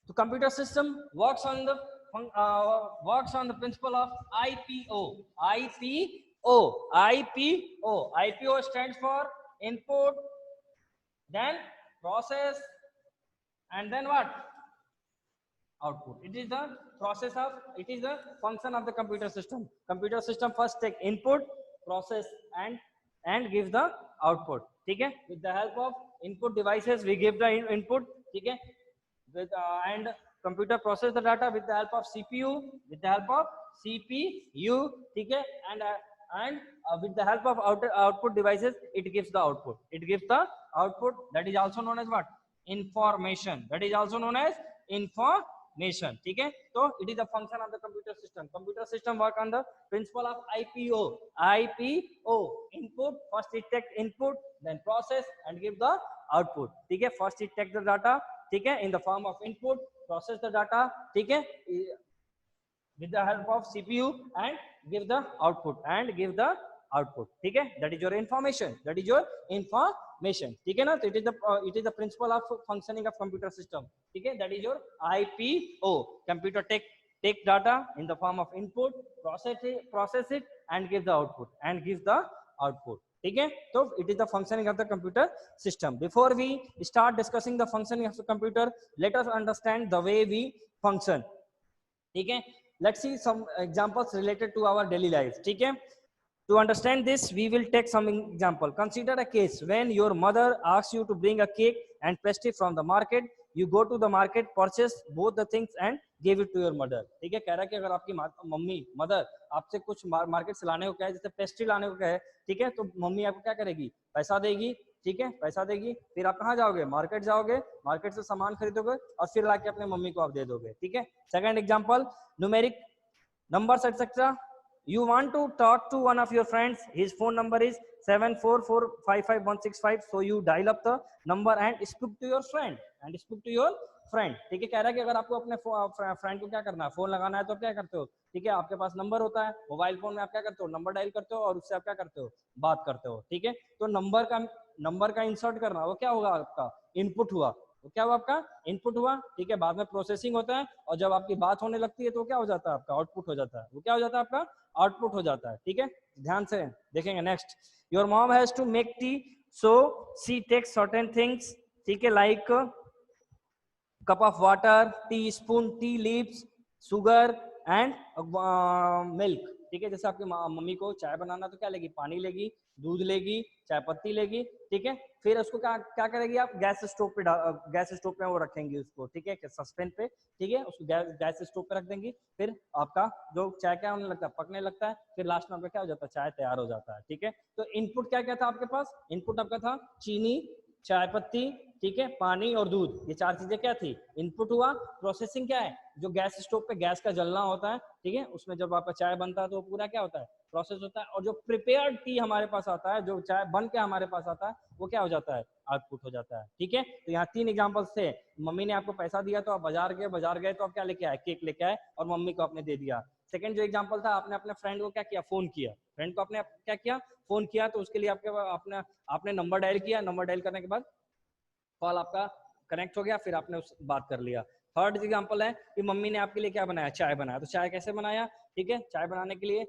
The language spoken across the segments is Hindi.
The computer system works on the principle of IPO. IPO stands for input, then process, and then what? Output. It is the function of the computer system. Computer system first take input, process, and gives the output. ठीक है? With the help of input devices, we give the input. ठीक है? With and computer process the data with the help of CPU. With the help of CPU. ठीक है? And with the help of output devices, it gives the output. It gives the output. That is also known as what? Information. That is also known as information. ठीक है? तो it is the function of the computer system. Computer system work on the principle of IPO. Input. First it take input, then process and give the output. ठीक है? First it take the data, ठीक है, in the form of input, process the data, ठीक है, with the help of CPU and give the output ठीक है. That is your information. ठीक है ना. तो it is the principle of functioning of computer system. ठीक है. That is your IPO. Computer take data in the form of input, process it and give the output ठीक है. तो it is the functioning of the computer system. Before we start discussing the functioning of the computer, let us understand the way we function. ठीक है. Let's see some examples related to our daily life. ठीक है. To understand this, we will take some example. Consider a case when your mother asks you to bring a cake and pastry from the market. You go to the market, purchase both the things and give it to your mother. ठीक है. कह रहा है कि अगर आपकी मदर आपसे कुछ मार्केट से लाने को कहे, जैसे पेस्ट्री लाने को कहे, ठीक है, तो मम्मी आपको क्या करेगी? पैसा देगी. ठीक है. पैसा देगी. फिर आप कहाँ जाओगे? मार्केट जाओगे. मार्केट से सामान खरीदोगे और फिर लाके अपने मम्मी को आप दे दोगे. ठीक है. Second example, numeric numbers etc. You want to talk to one of your friends. His phone number is 744555165. So you dial up the number and speak to your friend. ठीक है. कह रहा है कि अगर आपको अपने फ्रेंड को क्या करना है, फोन लगाना है, तो क्या करते हो? ठीक है. आपके पास नंबर होता है मोबाइल फोन में, आप क्या करते हो? नंबर डायल करते हो और उससे आप क्या करते हो? बात करते हो. ठीक है. तो नंबर का इंसर्ट करना, वो क्या होगा? आपका इनपुट हुआ. तो क्या हुआ? आपका इनपुट हुआ. ठीक है. बाद में प्रोसेसिंग होता है और जब आपकी बात होने लगती है तो क्या हो जाता है? आपका आउटपुट हो जाता है. वो क्या हो जाता है? आपका आउटपुट हो जाता है. ठीक है. ध्यान से देखेंगे. Next, your mom has to make tea, so she takes certain things. ठीक है. Like cup of water, teaspoon, tea leaves, sugar and milk. ठीक है. जैसे आपकी मम्मी को चाय बनाना तो क्या लेगी? पानी लेगी, दूध लेगी, चाय पत्ती लेगी. ठीक है. फिर उसको क्या करेगी? आप गैस स्टोव पे वो रखेंगी उसको. ठीक है. सस्पेन पे. ठीक है. उसको गैस स्टोव पे रख देंगी. फिर आपका जो चाय क्या होने लगता है? पकने लगता है. फिर लास्ट में आपका क्या हो जाता है? चाय तैयार हो जाता है. ठीक है. तो इनपुट क्या क्या था आपके पास? इनपुट आपका था चीनी, चाय पत्ती, ठीक है, पानी और दूध. ये चार चीजें क्या थी? इनपुट हुआ. प्रोसेसिंग क्या है? जो गैस स्टोव पे गैस का जलना होता है. ठीक है. उसमें जब आपका चाय बनता है तो पूरा क्या होता है? प्रोसेस होता है. और जो प्रिपेयर्ड टी हमारे पास आता है, जो चाय बन के हमारे पास आता है, वो क्या हो जाता है? आउटपुट हो जाता है. ठीक है. तो यहाँ 3 एग्जांपल्स थे. मम्मी ने आपको पैसा दिया तो आप बाजार गए तो आप क्या लेके आए? केक लेके आए और मम्मी को आपने दे दिया. सेकंड जो एग्जांपल था, आपने अपने फ्रेंड को क्या किया? फोन किया. फ्रेंड को आपने क्या किया? फोन किया. तो उसके लिए आपने नंबर डायल किया. नंबर डायल करने के बाद कॉल आपका कनेक्ट हो गया. फिर आपने उस बात कर लिया. थर्ड एग्जांपल है कि मम्मी ने आपके लिए क्या बनाया? चाय बनाया. तो चाय कैसे बनाया? ठीक है. चाय बनाने के लिए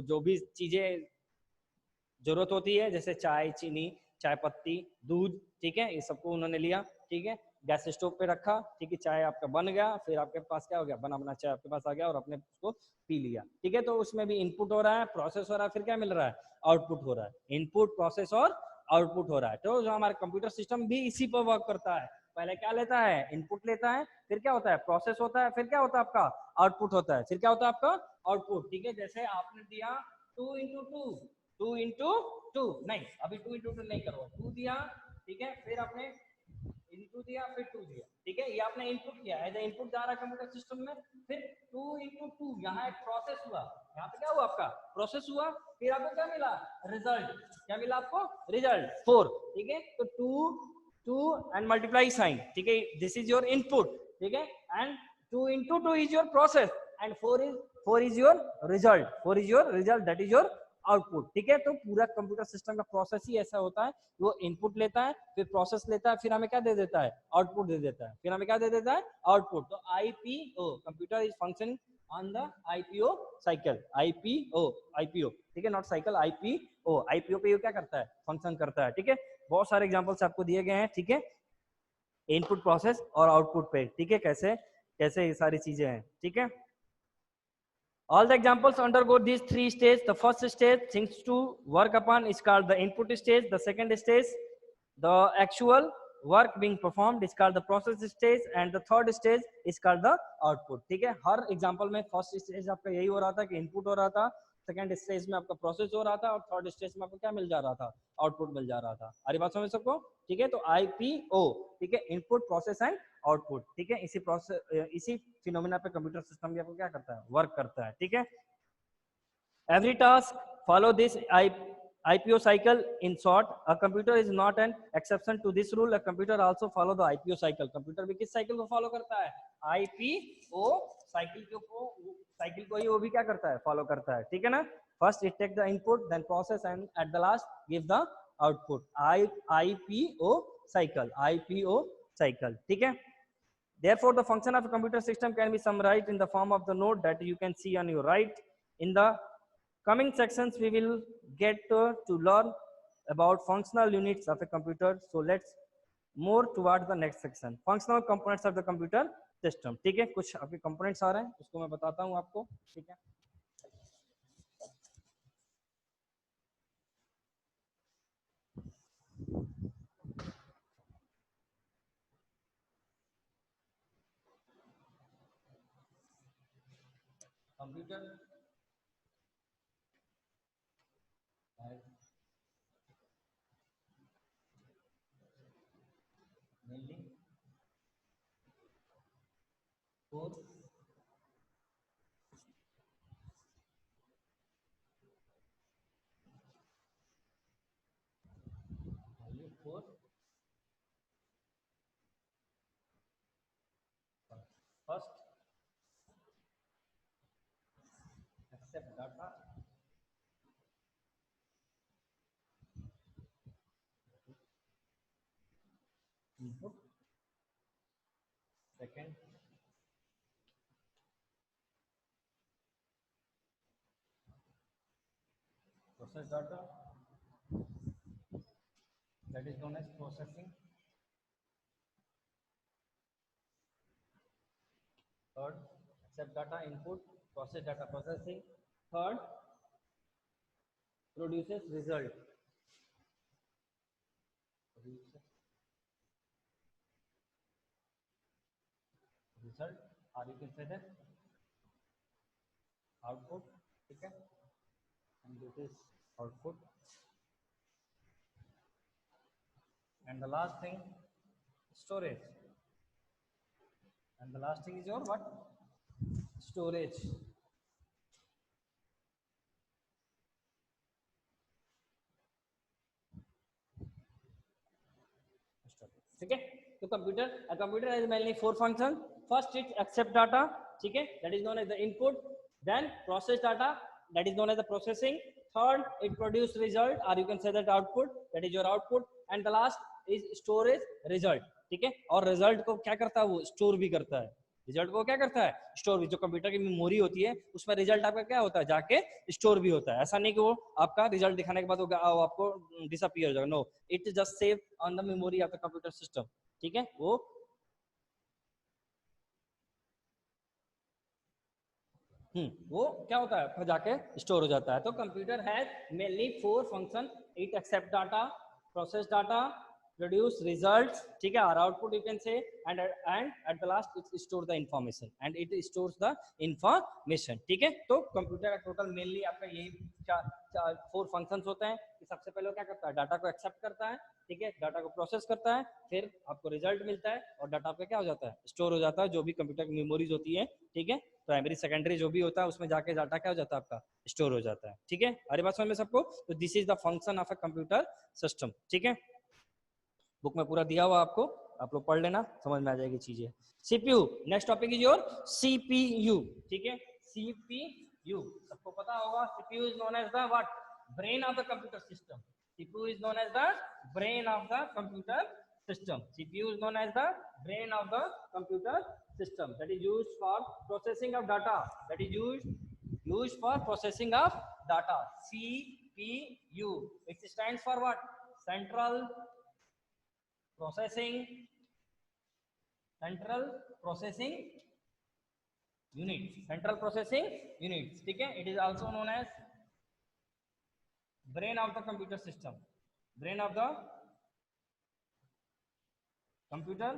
जो भी चीजें जरूरत होती है, जैसे चाय, चीनी, चाय पत्ती, दूध, ठीक है, ये सबको उन्होंने लिया. ठीक है. गैस स्टोव पे रखा. ठीक है. चाय आपका बन गया. फिर आपके पास क्या हो गया? बना चाय आपके पास आ गया और आपने उसको पी लिया. ठीक है. तो उसमें भी इनपुट हो रहा है, प्रोसेस हो रहा है, फिर क्या मिल रहा है? आउटपुट हो रहा है. इनपुट, प्रोसेस और आउटपुट हो रहा है. तो जो हमारा कंप्यूटर सिस्टम भी इसी पर वर्क करता है. पहले क्या लेता है? इनपुट लेता है. फिर क्या होता है? प्रोसेस होता है. फिर क्या होता है? आपका आउटपुट होता है. फिर क्या होता है? आपका आउटपुट. ठीक है. जैसे आपने दिया 2 into 2 नहीं, अभी 2 into 2 नहीं करो. 2 दिया. ठीक है. फिर आपने इनटू दिया, फिर 2 दिया. ठीक है. ये आपने इनपुट किया. एज इनपुट जा रहा है कंप्यूटर सिस्टम में. फिर 2 into 2 यहाँ एक प्रोसेस हुआ. यहाँ पे क्या हुआ? आपका प्रोसेस हुआ. फिर आपको क्या मिला? रिजल्ट. क्या मिला आपको? रिजल्ट 4. ठीक है. तो 2 एंड मल्टीप्लाई साइन. ठीक है. This is your input. ठीक है. And 2 into 2 is your process and 4 is your result. 4 is your result. That is your output. ठीक है, तो पूरा कंप्यूटर सिस्टम का प्रोसेस ही ऐसा होता है, वो इनपुट लेता है, फिर प्रोसेस लेता है, फिर हमें क्या दे देता है, आउटपुट दे देता है, फिर हमें क्या दे देता है, आउटपुट। तो IPO, computer is functioning on the IPO cycle, IPO, ठीक है, नॉट साइकिल, आईपीओ पे ये क्या करता है, फंक्शन करता है। ठीक है, बहुत सारे एग्जांपल्स आपको दिए गए हैं। ठीक है, इनपुट प्रोसेस और आउटपुट पे, ठीक है, कैसे कैसे ये सारी चीजें हैं। ठीक है, all the examples undergo these three stages. The first stage, things to work upon, is called the input stage. The second stage, the actual work being performed, is called the process stage, and the third stage is called the output. ठीक है, हर एग्जांपल में फर्स्ट स्टेज आपका यही हो रहा था कि इनपुट हो रहा था, सेकंड स्टेज में आपका प्रोसेस हो रहा था, और थर्ड स्टेज में आपको क्या मिल जा रहा था, आउटपुट मिल जा रहा था। अरे बात समझ सबको? ठीक है, तो आईपीओ, ठीक है, इनपुट प्रोसेस एंड आउटपुट। ठीक है, इसी प्रोसेस, इसी फिनोमेना पे कंप्यूटर सिस्टम भी आपको क्या करता है, वर्क करता है। ठीक है, every task follow this IPO cycle. In short, a computer is not an exception to this rule. A computer also follow the IPO cycle. computer भी किस साइकिल को फॉलो करता है, IPO साइकिल को ही वो भी क्या करता है, फॉलो करता है। ठीक है ना, first it take the input, then process, and at the last give the output. IPO cycle। ठीक है, therefore the function of a computer system can be summarized in the form of the node that you can see on your right. In the coming sections we will get to learn about functional units of a computer. So let's more towards the next section, functional components of the computer system. ठीक है, कुछ आपके components आ रहे हैं, उसको मैं बताता हूँ आपको। ठीक है, computer mainly 4 first accept data, input, second process data, that is known as processing, third accept data, input, process data, processing, third produces result, or you can say that output. ठीक है, and this is output, and the last thing storage, and the last thing is your what, storage। ठीक है, तो computer has mainly 4 function. First it accept data, ठीक है, that is known as the input, then process data, that is known as the processing, third it produce result, और you can say that output, that is your output, and the last is storage, result. ठीक है, और रिजल्ट को क्या करता है, वो स्टोर भी करता है, रिजल्ट को क्या करता है, स्टोर भी। जो कंप्यूटर की मेमोरी होती है उसमें रिजल्ट आपका क्या होता है, जाके स्टोर भी होता है। ऐसा नहीं कि वो आपका रिजल्ट दिखाने के बाद वो आपको डिसअपीयर हो जाएगा, no, it just save on the memory of the computer system. ठीक है, वो क्या होता है, फिर जाके स्टोर हो जाता है। तो computer has mainly 4 function, it accept data, process data, produce results, ठीक है, और output you can say, and at the last it store the information, and it stores the information. ठीक है, तो कंप्यूटर का टोटल मेनली आपका यही 4 फंक्शंस होते हैं कि सबसे पहले वो क्या करता है, डाटा को एक्सेप्ट करता है, ठीक है, डाटा को प्रोसेस करता है, फिर आपको रिजल्ट मिलता है, और डाटा आपका क्या हो जाता है, स्टोर हो जाता है, जो भी कंप्यूटर की मेमोरीज होती है। ठीक है, प्राइमरी सेकेंडरी जो भी होता है उसमें जाके डाटा क्या हो जाता है, आपका स्टोर हो जाता है। ठीक है, अरे बात समझ में सबको? तो this is the function of a computer system. ठीक है, बुक में पूरा दिया हुआ आपको, आप लोग पढ़ लेना, समझ में आ जाएगी चीजें। CPU, next topic is your CPU. ठीक है, सीपीयू सबको पता होगा, CPU is known as the what, brain of the computer system. CPU is known as the brain of the computer system. CPU is known as the brain of the computer system, that is used for processing of data. That is used for processing of data. CPU. It stands for what? Central processing units. Central processing units. ठीक है. It is also known as brain of the computer system. Brain of the computer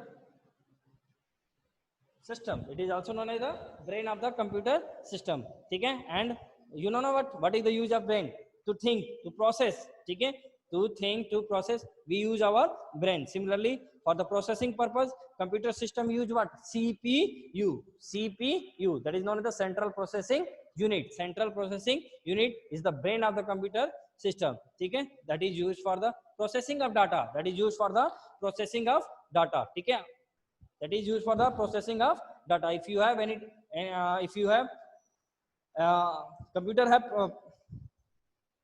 system. It is also known as the brain of the computer system. ठीक है. And you know what is the use of brain? To think, to process. ठीक है. To think, to process, we use our brain. Similarly, for the processing purpose, computer system use what? CPU. CPU, that is known as the central processing unit. Central processing unit is the brain of the computer system. ठीक है. That is used for the processing of data. That is used for the processing of data. ठीक है. That is used for the processing of data. If you have any, if you have computer have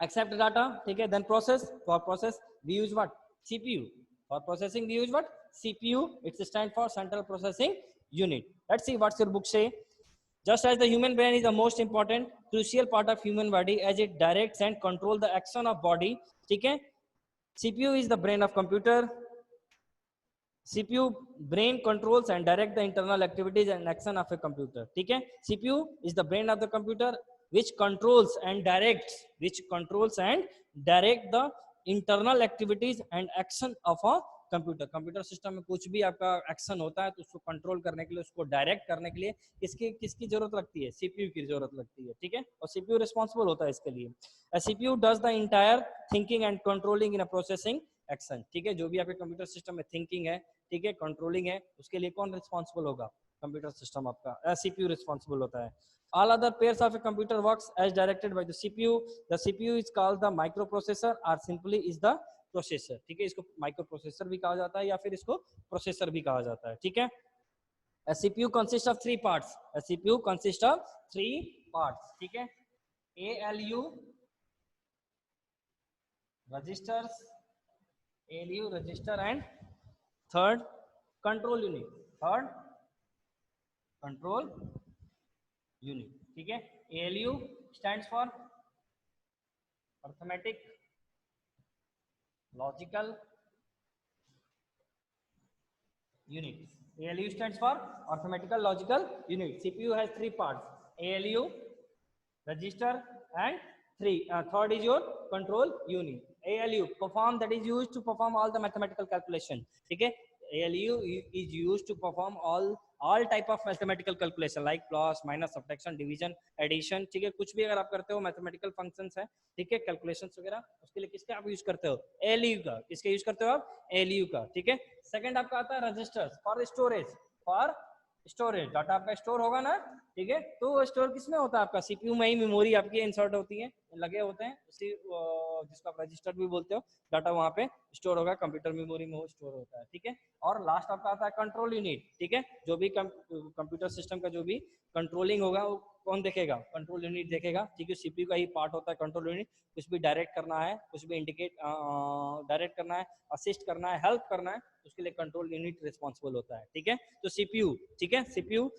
accept data, okay, then process. For process we use what? CPU. For processing we use what? CPU. It stands for central processing unit. Let's see what's your book say. Just as the human brain is the most important crucial part of human body, as it directs and control the action of body, okay, CPU is the brain of computer. CPU brain controls and direct the internal activities and action of a computer. ठीक है. CPU is the brain of the computer which controls and directs the internal activities and action of a computer. Computer system में कुछ भी आपका एक्शन होता है तो उसको कंट्रोल करने के लिए, उसको डायरेक्ट करने के लिए किसकी जरूरत लगती है? सीपीयू की जरूरत लगती है. ठीक है. और सीपीयू रिस्पॉन्सिबल होता है इसके लिए. CPU does the entire thinking and controlling in a processing action. ठीक है. जो भी आपके कंप्यूटर सिस्टम में थिंकिंग है, ठीक है, कंट्रोलिंग है, उसके लिए कौन रिस्पॉन्सिबल होगा? कंप्यूटर सिस्टम आपका सीपीयू रिस्पॉन्सिबल होता है. All other pairs of a computer works as directed by the CPU. The CPU is called the microprocessor or simply is the processor. ठीक है. इसको माइक्रो प्रोसेसर भी कहा जाता है या फिर इसको प्रोसेसर भी कहा जाता है. ठीक है. A CPU consists of 3 parts. A CPU consists of 3 parts. ठीक है. ALU registers, ALU register and third control unit. Third control unit. ठीक है. ALU stands for arithmetic logical unit. ALU stands for arithmetical logical unit. CPU has 3 parts: ALU, register, and third is your control unit. ALU perform, that is used to perform all the mathematical calculation. ठीक है. ALU is used to perform all type of mathematical calculation like plus, minus, subtraction, division, addition. ठीक है. कुछ भी अगर आप करते हो मैथमेटिकल फंक्शंस है, ठीक है, कैलकुलेशंस वगैरह, उसके लिए किसका आप यूज करते हो? ALU का. किसका यूज करते हो आप? ALU का. ठीक है. सेकंड आपका आता है registers for storage. For storage, data आपका स्टोर होगा ना, ठीक है, तो स्टोर किसमें होता है? आपका सीपीयू में ही मेमोरी आपकी इंसर्ट होती है, लगे होते हैं उसी जिसको आप रजिस्टर भी बोलते हो. डाटा वहां पे स्टोर होगा, कंप्यूटर मेमोरी में वो स्टोर होता है. ठीक है. और लास्ट आपका आता है कंट्रोल यूनिट. ठीक है. जो भी कंप्यूटर सिस्टम का जो भी कंट्रोलिंग होगा वो कौन देखेगा? कंट्रोल यूनिट देखेगा. ठीक है. सीपीयू का ही पार्ट होता है कंट्रोल यूनिट. कुछ भी डायरेक्ट करना है, कुछ भी इंडिकेट डायरेक्ट करना है, असिस्ट करना है, हेल्प करना है, उसके लिए कंट्रोल यूनिट रिस्पॉन्सिबल होता है. ठीक है. तो सीपीयू, ठीक है, CPU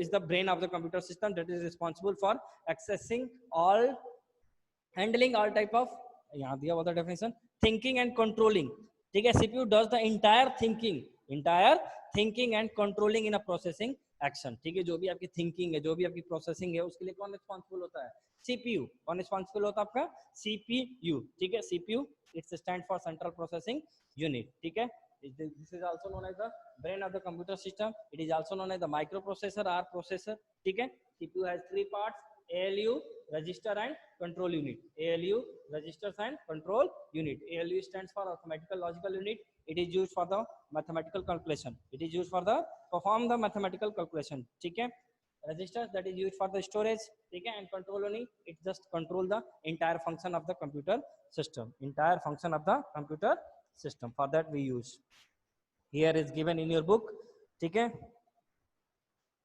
is the brain of the computer system that is responsible for accessing all, handling all type of, यहाँ दिया हुआ था definition, thinking and controlling. ठीक है. CPU does the entire thinking and controlling in a processing action. ठीक है. जो भी आपकी thinking है, जो भी आपकी processing है, उसके लिए कौन responsible होता है? CPU. कौन responsible होता है आपका? CPU. ठीक है. CPU it stands for central processing unit. ठीक है. This is also known as the brain of the computer system. It is also known as the microprocessor or processor. ठीक है. CPU has 3 parts: ALU, register and control unit. ALU, registers and control unit. ALU stands for arithmetical logical unit. It is used for the mathematical calculation. It is used for the perform the mathematical calculation. ठीक है. Registers, that is used for the storage. ठीक है. And control unit, it just control the entire function of the computer system. Entire function of the computer system. For that we use. Here is given in your book. ठीक है.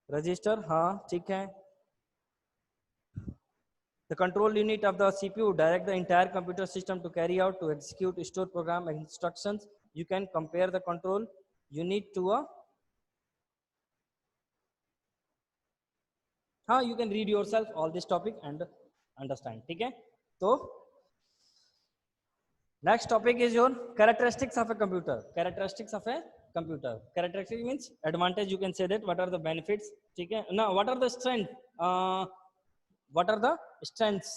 रजिस्टर, हाँ ठीक है. The control unit of the CPU direct the entire computer system to carry out, to execute, store program instructions. You can compare the control unit to a you can read yourself all this topic and understand. ठीक है, तो next topic is your characteristics of a computer. Characteristics of a computer. Characteristics means advantage. You can say that. What are the benefits? ठीक है. Now what are the strength? What are the strengths?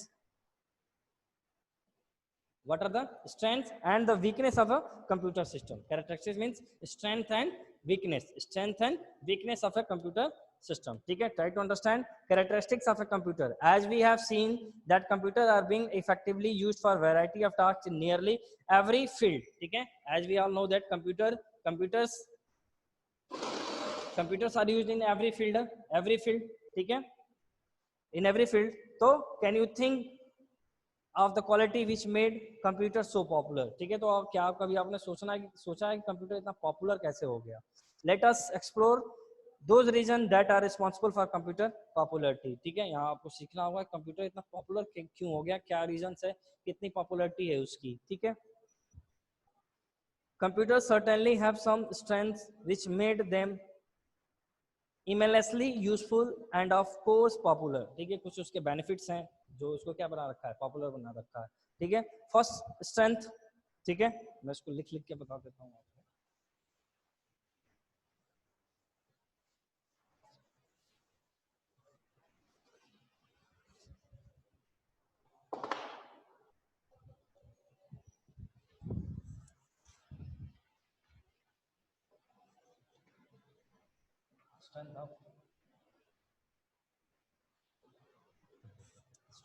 What are the strengths and the weakness of a computer system? Characteristics means strength and weakness. Strength and weakness of a computer system. Okay, try to understand characteristics of a computer. As we have seen that computers are being effectively used for variety of tasks in nearly every field. Okay, as we all know that computers are used in every field. Okay, in every field. So can you think of the quality which made computer so popular? ठीक है, तो क्या कभी आपने सोचा है कि कंप्यूटर इतना पॉपुलर कैसे हो गया? Let us explore those reasons that are responsible for computer popularity. ठीक है, यहाँ आपको सीखना होगा कंप्यूटर इतना पॉपुलर क्यों हो गया, क्या रीजंस है, कितनी पॉपुलरिटी है उसकी. ठीक है, computers certainly have some strengths which made them immensely useful and of course popular. ठीक है, कुछ उसके बेनिफिट्स हैं जो उसको क्या बना रखा है, पॉपुलर बना रखा है. ठीक है, फर्स्ट स्ट्रेंथ. ठीक है, मैं इसको लिख के बता देता हूँ आपको.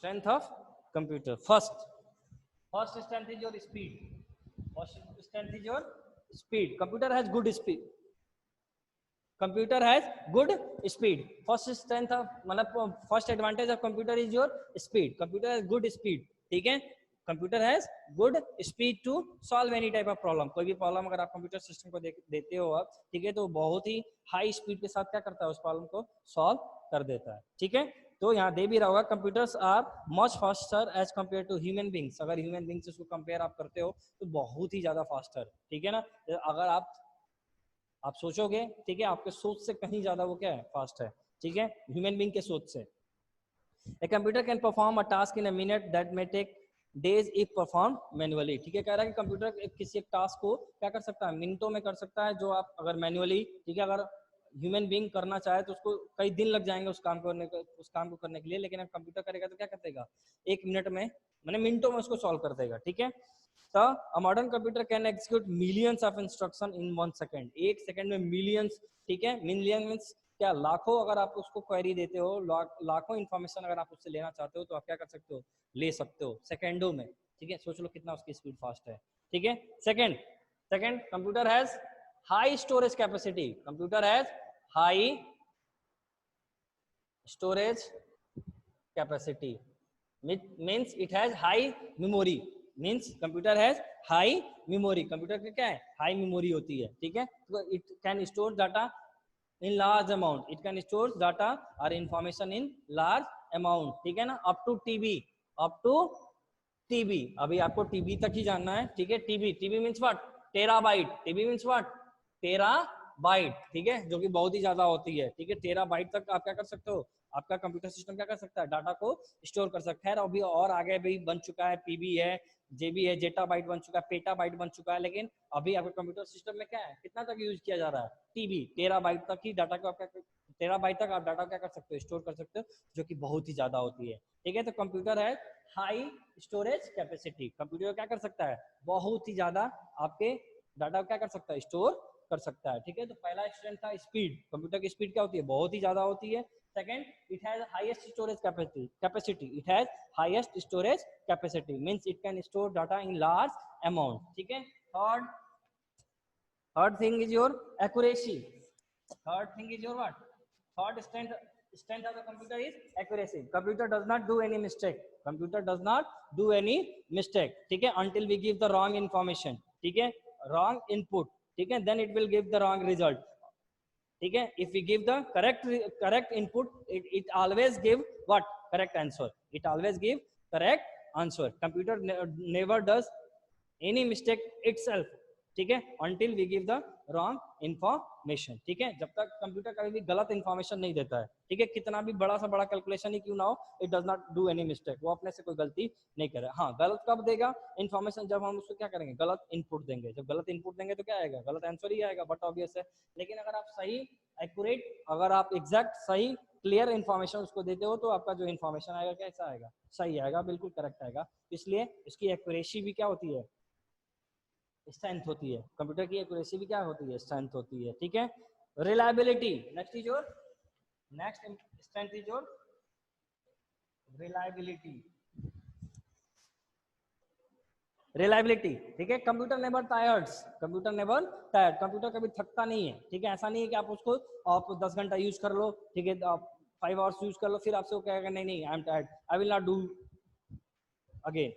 Strength of computer. First strength is your speed. First strength is your speed. Computer has good speed. First strength of मतलब first advantage of computer is your speed. Computer has good speed. ठीक है, computer has good speed to solve any type of problem. कोई भी प्रॉब्लम अगर आप कंप्यूटर सिस्टम को देते हो आप, ठीक है, तो बहुत ही हाई स्पीड के साथ क्या करता है, उस प्रॉब्लम को सॉल्व कर देता है. ठीक है, तो यहाँ दे भी रहा होगा computers are much faster as compare to human beings. अगर ह्यूमन बींग्स से उसको कंपेयर आप करते हो तो बहुत ही ज्यादा फास्टर. ठीक है ना, अगर आप सोचोगे, ठीक है, आपके सोच से कहीं ज्यादा वो क्या है, फास्ट है. ठीक है, ह्यूमन बींग के सोच से. A computer can perform a task in a minute that may take days if performed manually. ठीक है, कह रहा है कि कंप्यूटर किसी एक टास्क को क्या कर सकता है, मिनटों में कर सकता है, जो आप अगर मैन्युअली, ठीक है, अगर ह्यूमन बीइंग करना चाहे तो उसको कई दिन लग जाएंगे उस काम को करने के लिए. लेकिन अगर कंप्यूटर करेगा तो क्या कर देगा, एक मिनट में, मैंने मिनटों में उसको सॉल्व कर देगा. ठीक है, तो a modern computer can execute millions of instruction in 1 second. एक सेकंड में मिलियंस. ठीक है, मिलियन मींस क्या, लाखों. अगर आप उसको क्वेरी देते हो, लाखों इन्फॉर्मेशन अगर आप उससे लेना चाहते हो तो आप क्या कर सकते हो, ले सकते हो सेकंडों में. ठीक है, सोच लो कितना उसकी स्पीड फास्ट है. ठीक है, second computer has high storage capacity. Computer has high storage capacity means it has high memory. Means computer has high memory. Computer की क्या है, हाई मेमोरी होती है. ठीक है, तो it can store data in large amount. It can store data or information in large amount. ठीक है ना, up to TB. अभी आपको TB तक ही जानना है. ठीक है, TB means what, terabyte. TB means what, terabyte. ठीक है, जो कि बहुत ही ज्यादा होती है. ठीक है, टेराबाइट तक आप क्या कर सकते हो, आपका कंप्यूटर सिस्टम क्या कर सकता है, डाटा को स्टोर कर सकता है. अभी और आगे भी बन चुका है, पीबी है, जेबी है, जेटाबाइट बन चुका है, पेटाबाइट बन चुका है. लेकिन अभी आपके कंप्यूटर सिस्टम में क्या है, कितना तक यूज किया जा रहा है, टीबी, टेराबाइट तक ही डाटा को आप टेराबाइट तक आप डाटा क्या कर सकते हो, स्टोर कर सकते हो, जो कि बहुत ही ज्यादा होती है. ठीक है, तो कंप्यूटर है हाई स्टोरेज कैपेसिटी. कंप्यूटर क्या कर सकता है, बहुत ही ज्यादा आपके डाटा क्या कर सकता है, स्टोर कर सकता है. ठीक है, तो पहला स्ट्रेंथ था स्पीड. कंप्यूटर की स्पीड क्या होती है, बहुत ही ज्यादा होती है. Second, it has highest storage capacity. It has highest storage capacity means it can store data in large amount. ठीक है, third thing is your accuracy. Third thing is your what, third strength of the computer is accuracy. Computer does not do any mistake. ठीक है, until we give the wrong information. ठीक है, wrong input. ठीक है, then it will give the wrong result. ठीक है, if we give the correct input, it always give what, correct answer. It always give correct answer. Computer never does any mistake itself, ठीक है, until we give the wrong information, ठीक है, जब तक कंप्यूटर कभी भी गलत इंफॉर्मेशन नहीं देता है, ठीक है, कितना भी बड़ा सा बड़ा कैलकुलेशन ही क्यों ना हो, it does not do any mistake, वो अपने से कोई गलती नहीं करे। हाँ, गलत कब देगा इंफॉर्मेशन, जब हम उसको क्या करेंगे, गलत इनपुट देंगे, जब गलत इनपुट देंगे तो क्या आएगा, गलत आंसर ही आएगा, बट ऑब्वियस है। लेकिन अगर आप सही एक्यूरेट, अगर आप एग्जैक्ट सही क्लियर इन्फॉर्मेशन उसको देते हो, तो आपका जो इन्फॉर्मेशन आएगा कैसा आएगा, सही आएगा, बिल्कुल करेक्ट आएगा। इसलिए इसकी एक्यूरेसी भी क्या होती है, स्ट्रेंथ होती है। कंप्यूटर की एक्यूरेसी भी क्या होती है, स्ट्रेंथ होती है, ठीक है। Reliability, next is your, next strength is your reliability. Reliability, ठीक है, computer never tireds, computer never tired, computer कभी थकता नहीं है, ठीक है, ऐसा नहीं है कि आप उसको आप 10 घंटा यूज कर लो, ठीक है, आप 5 आवर्स यूज कर लो, फिर आपसे वो कहेगा नहीं नहीं I am tired, I will not do again,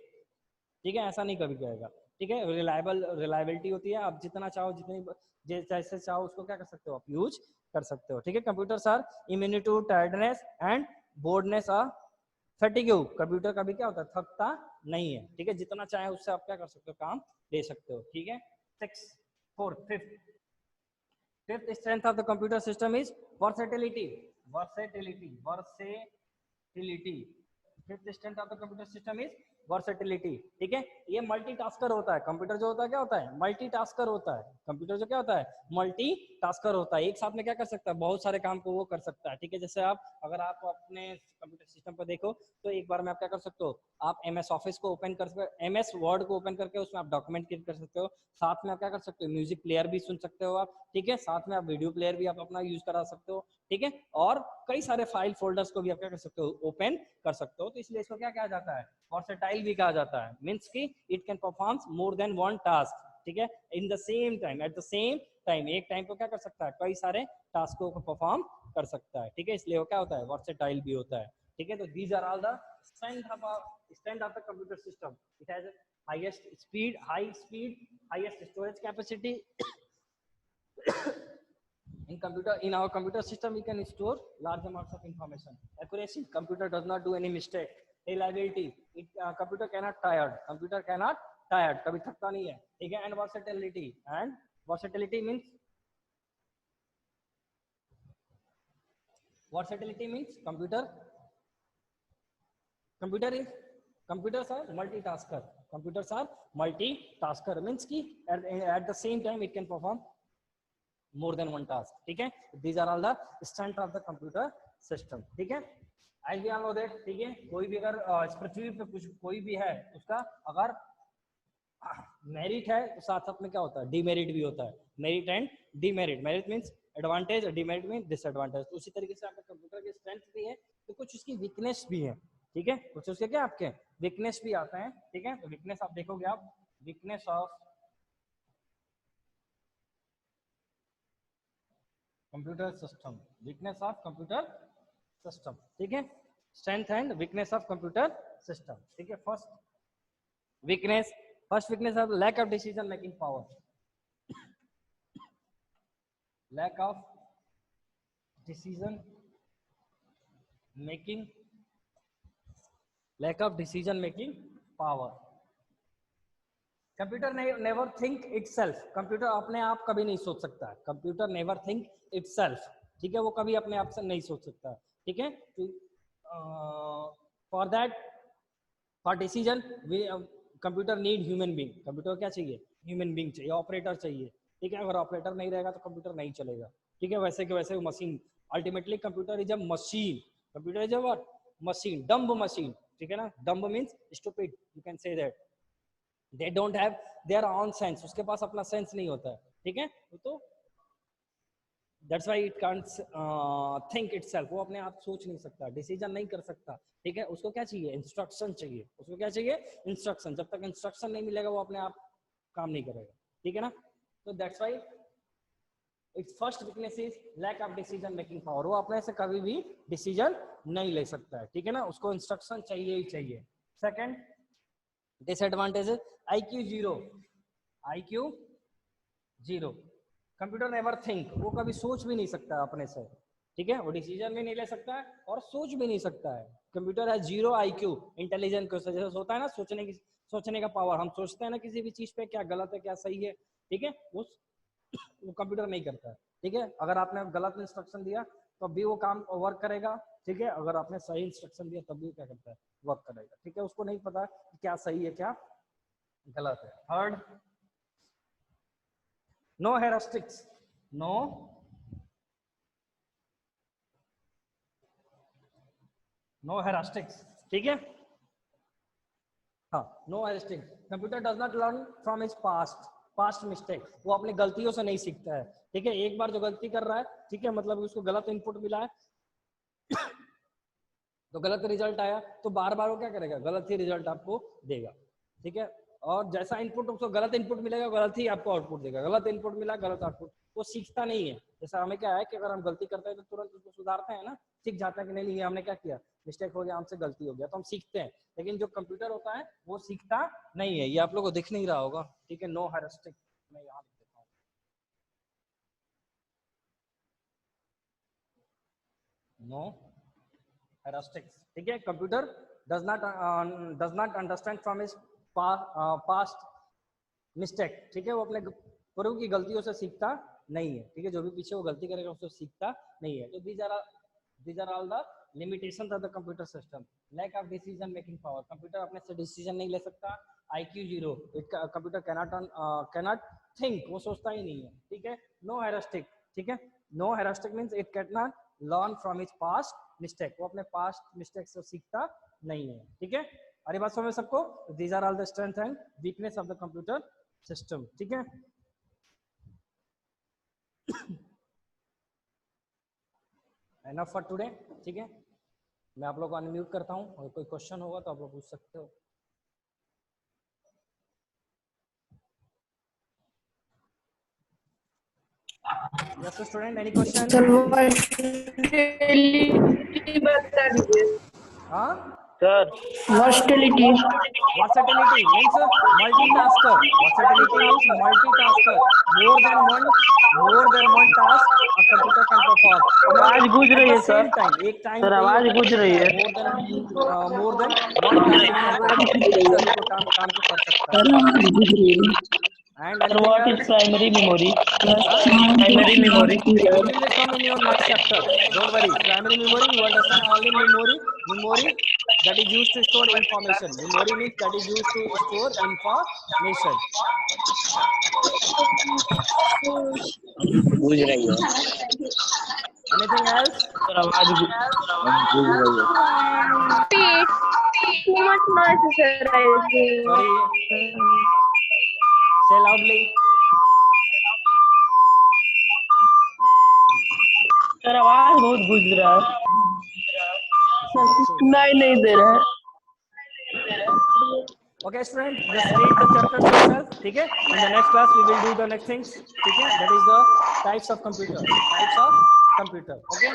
ठीक है, ऐसा नहीं कभी कहेगा, ठीक है। रिलायबिलिटी होती है, आप जितना चाहो, जितनी जैसे चाहो उसको क्या कर सकते हो, आप यूज कर सकते हो, ठीक है। Computers are immune to tiredness and boredness or fatigue, computer कभी क्या होता है, थकता नहीं है, ठीक है, जितना चाहे उससे आप क्या कर सकते हो, काम ले सकते हो, ठीक है। Fifth strength of the computer system is versatility, versatility, versatility. Fifth strength of the computer system is versatility, ठीक है। ये मल्टीटास्कर होता है, कंप्यूटर जो होता है क्या होता है, मल्टीटास्कर होता है, कंप्यूटर जो क्या होता है, मल्टीटास्कर होता है, एक साथ में क्या कर सकता है, बहुत सारे काम को वो कर सकता है, ठीक है। जैसे आप अगर आप अपने कंप्यूटर सिस्टम पर देखो तो एक बार में आप क्या कर सकते हो, आप MS ऑफिस को ओपन कर सकते, MS वर्ड को ओपन करके उसमें आप डॉक्यूमेंट क्रिएट कर सकते हो, साथ में आप क्या कर सकते हो, म्यूजिक प्लेयर भी सुन सकते हो आप, ठीक है, साथ में आप वीडियो प्लेयर भी आप अपना यूज करा सकते हो, ठीक है, और कई सारे फाइल फोल्डर्स को भी आप क्या कर सकते हो, ओपन कर सकते हो। तो इसलिए इसको क्या कहा जाता है, वर्सेटाइल भी कहा जाता है, मींस कि it can perform more than one task, ठीक है, in the same time, at the same time, एक टाइम को क्या कर सकता है, कई सारे टास्कों को परफॉर्म कर सकता है, ठीक है, इसलिए वो क्या होता है, वर्सेटाइल भी होता है, ठीक है। तो these are all the strength of the computer system. It has highest speed, highest storage capacity. In our computer system we can store large amounts of information. Accuracy, computer does not do any mistake. Reliability, computer cannot tired, कभी थकता नहीं है, ठीक है। And versatility means computers are multitasker, means कि at the same time it can perform more than one task, ठीक है। These are all the strength of the computer system, ठीक है। As we all know that, ठीक है, कोई भी अगर इस पृथ्वी पे कुछ कोई भी है, उसका अगर मेरिट है तो साथ साथ में क्या होता है, डिमेरिट भी होता है, merit and demerit. Merit means advantage, demerit means disadvantage. तो उसी तरीके से आपके कंप्यूटर की स्ट्रेंथ भी है तो कुछ उसकी वीकनेस भी है, ठीक है, कुछ उसके क्या आपके वीकनेस भी आते हैं, ठीक है। तो वीकनेस आप देखोगे, आप weakness of computer system, weakness of computer system, ठीक है, strength and weakness of computer system, ठीक है। First weakness of lack of decision making power, lack of decision making power. Computer never think itself, computer अपने आप कभी नहीं सोच सकता है, कंप्यूटर नेवर थिंक इटसेल्फ, ठीक है, वो कभी अपने आप से नहीं सोच सकता, ठीक है। For that, for decision computer need human being, computer क्या चाहिए, ह्यूमन बीइंग चाहिए, ऑपरेटर चाहिए, ठीक है। अगर ऑपरेटर नहीं रहेगा तो कंप्यूटर नहीं चलेगा, ठीक है। वैसे के वैसे machine, ultimately computer is a machine, computer is a what, machine, dumb machine, ठीक है ना, dumb means stupid, you can say that, they don't have their own sense, उसके पास अपना सेंस नहीं होता है, ठीक है। तो that's why it can't think itself, वो अपने आप सोच नहीं सकता, डिसीजन नहीं कर सकता, ठीक है। उसको क्या चाहिए, इंस्ट्रक्शन चाहिए, उसको क्या चाहिए, इंस्ट्रक्शन, जब तक इंस्ट्रक्शन नहीं मिलेगा वो अपने आप काम नहीं करेगा, ठीक है ना। तो that's why it's first weakness is lack of decision making power, वो अपने से कभी भी डिसीजन नहीं ले सकता है, ठीक है ना, उसको इंस्ट्रक्शन चाहिए ही चाहिए। सेकंड डिसएडवांटेज है IQ zero, computer never think, वो कभी सोच भी नहीं सकता अपने से, ठीक है, वो डिसीजन भी नहीं ले सकता है और सोच भी नहीं सकता है। कंप्यूटर है 0 IQ, इंटेलिजेंट को जैसे होता है ना सोचने का पावर, हम सोचते हैं ना किसी भी चीज पे क्या गलत है क्या सही है, ठीक है, वो कंप्यूटर नहीं करता है। ठीक है, अगर आपने गलत इंस्ट्रक्शन दिया तो भी वो काम वर्क करेगा, ठीक है, अगर आपने सही इंस्ट्रक्शन दिया तब भी क्या करता है, वर्क करेगा। ठीक है, उसको नहीं पता कि क्या सही है क्या गलत है। Third, no heuristics, no heuristics, ठीक है, हाँ, no heuristics. Computer does not learn from his past mistake, वो अपनी गलतियों से नहीं सीखता है। ठीक है, एक बार जो गलती कर रहा है, ठीक है, मतलब उसको गलत इनपुट मिला है तो गलत रिजल्ट आया, तो बार बार वो क्या करेगा, गलत ही रिजल्ट आपको देगा। ठीक है, और जैसा इनपुट उसको गलत इनपुट मिलेगा गलत ही आपको आउटपुट देगा, गलत इनपुट मिला गलत आउटपुट, वो सीखता नहीं है। जैसा हमें क्या है कि अगर हम गलती करते हैं तो तुरंत उसको सुधारते हैं ना, सीख जाते हैं कि नहीं ये हमने क्या किया, मिस्टेक हो गया, हमसे गलती हो गया, तो हम सीखते हैं। लेकिन जो कंप्यूटर होता है वो सीखता नहीं है, ये आप लोग को दिख नहीं रहा होगा। ठीक है, नो हेरास्टिक, मैं यहाँ लिख देता हूँ, नो हेरास्टिक्स। ठीक है, computer does not understand from his past mistake. ठीक है, वो अपने पूर्व की गलतियों से सीखता नहीं है। ठीक है, जो भी पीछे वो गलती करेगा उससे सीखता नहीं है। तो these are all the limitations of the computer system. Lack of decision making power, computer अपने से डिसीजन नहीं ले सकता। IQ 0, कंप्यूटर cannot think, वो सोचता ही नहीं है। ठीक है, नो हेरास्टिक। ठीक है, no heuristic means it can not learn from his past mistake, वो अपने पास्ट मिस्टेक से सीखता नहीं है। ठीक है, अरे बात समझ सबको? These are all the strength and weakness of the computer system. ठीक है, एनफ फॉर टुडे। ठीक है, मैं आप लोग को अनम्यूट करता हूँ, और कोई क्वेश्चन होगा तो आप लोग पूछ सकते हो। Yes student, any question? हाँ sir, versatility means multitasker, versatility means multitasker, more than one task a computer can perform आवाज गूंज एट रही द है सेम सर। टाइम। एक टाइम सर, पे ही आवाज वो क्या कर गूंज रही सकता है, है। मोर than one task it can perform, एक से अधिक काम को कर सकता है। And sir, anything what is else? Primary memory? Primary memory. It will come in your next chapter. Don't worry. Primary memory, you understand only memory. Memory that is used to store information. Memory means that is used to store information. गूंज रही है। Anything else? सर, आवाज गूंज रही है। Too much noise, sir. I think. Sorry. Say loudly. Sir, आवाज बहुत गूंज रहा है। नहीं दे रहा है। Okay, student, just read the chapter yourself. ठीक है? In the next class, we will do the next things. ठीक है? That is the types of computer. Types of computer. Okay?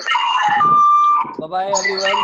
Bye bye, everyone.